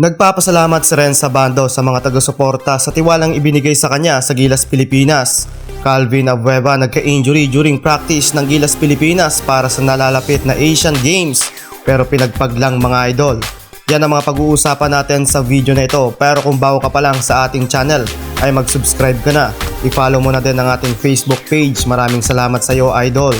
Nagpapasalamat si Renz Abando sa mga taga-suporta sa tiwalang ibinigay sa kanya sa Gilas Pilipinas. Calvin Abueva nagka-injury during practice ng Gilas Pilipinas para sa nalalapit na Asian Games pero pinagpaglang mga idol. Yan ang mga pag-uusapan natin sa video na ito, pero kung bago ka pa lang sa ating channel ay mag-subscribe ka na. I-follow mo na din ang ating Facebook page. Maraming salamat sa iyo, idol.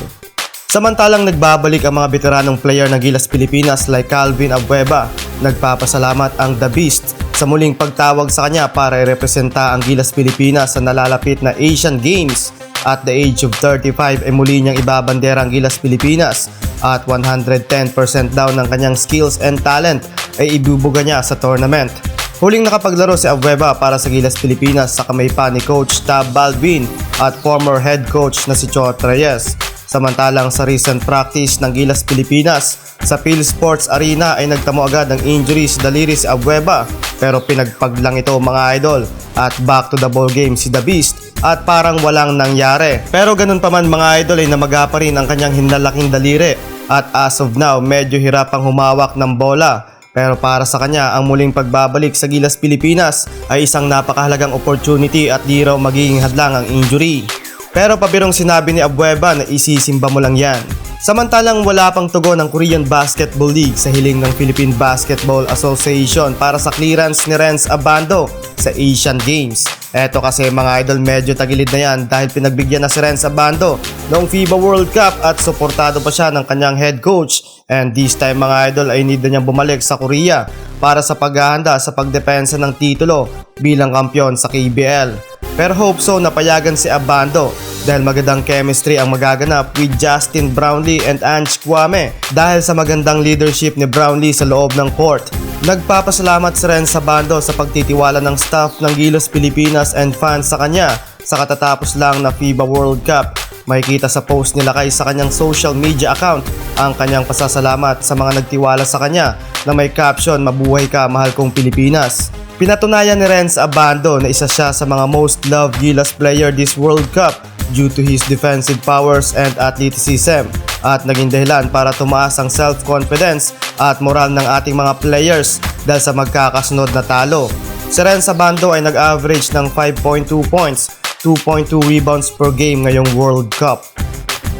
Samantalang nagbabalik ang mga veteranong player ng Gilas Pilipinas like Calvin Abueva, nagpapasalamat ang The Beast sa muling pagtawag sa kanya para i-representa ang Gilas Pilipinas sa nalalapit na Asian Games. At the age of 35 ay muli niyang ibabandera ang Gilas Pilipinas at 110% daw ng kanyang skills and talent ay ibubuga niya sa tournament. Huling nakapaglaro si Abueva para sa Gilas Pilipinas sa kamay pa ni Coach Tab Baldwin at former head coach na si Chot Reyes. Samantalang sa recent practice ng Gilas Pilipinas sa Phil Sports Arena ay nagtamo agad ng injury si daliri si Abueva pero pinagpaglang ito mga idol at back to the ball game si The Beast at parang walang nangyari. Pero ganun pa man mga idol ay namaga pa rin ang kanyang hinalaking daliri at as of now medyo hirapang humawak ng bola. Pero para sa kanya, ang muling pagbabalik sa Gilas Pilipinas ay isang napakahalagang opportunity at di raw magiging hadlang ang injury. Pero pabirong sinabi ni Abueva na isisimba mo lang yan. Samantalang wala pang tugon ng Korean Basketball League sa hiling ng Philippine Basketball Association para sa clearance ni Renz Abando sa Asian Games. Eto kasi mga idol, medyo tagilid na yan dahil pinagbigyan na si Renz Abando noong FIBA World Cup at suportado pa siya ng kanyang head coach. And this time mga idol ay need na niyang bumalik sa Korea para sa paghahanda sa pagdepensa ng titulo bilang kampiyon sa KBL. Pero hope so napayagan si Abando dahil magandang chemistry ang magaganap with Justin Brownlee and Ange Kwame dahil sa magandang leadership ni Brownlee sa loob ng court. Nagpapasalamat si Renz Abando sa pagtitiwala ng staff ng Gilas Pilipinas and fans sa kanya sa katatapos lang na FIBA World Cup. Makikita sa post nila kay sa kanyang social media account ang kanyang pasasalamat sa mga nagtiwala sa kanya na may caption, "Mabuhay ka, mahal kong Pilipinas." Pinatunayan ni Renz Abando na isa siya sa mga most loved Gilas player this World Cup due to his defensive powers and athleticism at naging dahilan para tumaas ang self-confidence at moral ng ating mga players dahil sa magkakasunod na talo. Si Renz Abando ay nag-average ng 5.2 points, 2.2 rebounds per game ngayong World Cup.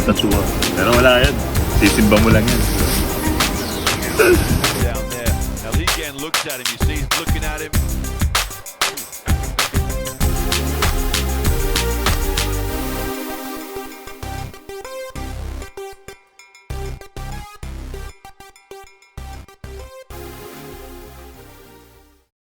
Tatuwa. Pero wala yan. Sisimba mo lang yan. Down there. Now he again looks at him. You see he's looking at him.